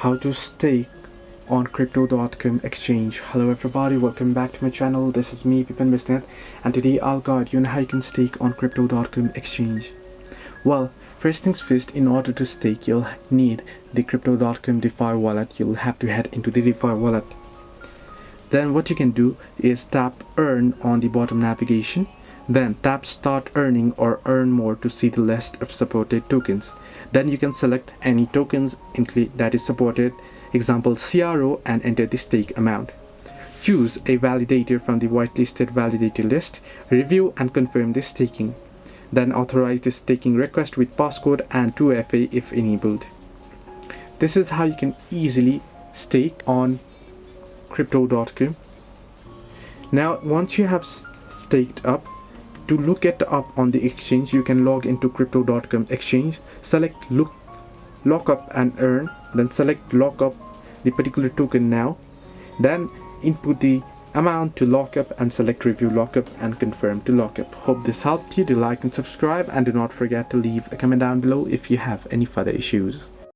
how to stake on crypto.com exchange. Hello everybody, welcome back to my channel. This is me, Bipen, and today I'll guide you on how you can stake on crypto.com exchange. Well, first things first, in order to stake you'll need the crypto.com DeFi wallet. You'll have to head into the DeFi wallet. Then what you can do is tap earn on the bottom navigation, then tap start earning or earn more to see the list of supported tokens. Then you can select any tokens that is supported, example CRO, and enter the stake amount. Choose a validator from the whitelisted validator list, review and confirm the staking. Then authorize the staking request with passcode and 2FA if enabled. This is how you can easily stake on crypto.com. Now once you have staked up, to look it up on the exchange you can log into crypto.com exchange, select lock up and earn, then select lock up the particular token now, then input the amount to lock up and select review lockup and confirm to lockup. Hope this helped you. Do like and subscribe, and do not forget to leave a comment down below if you have any further issues.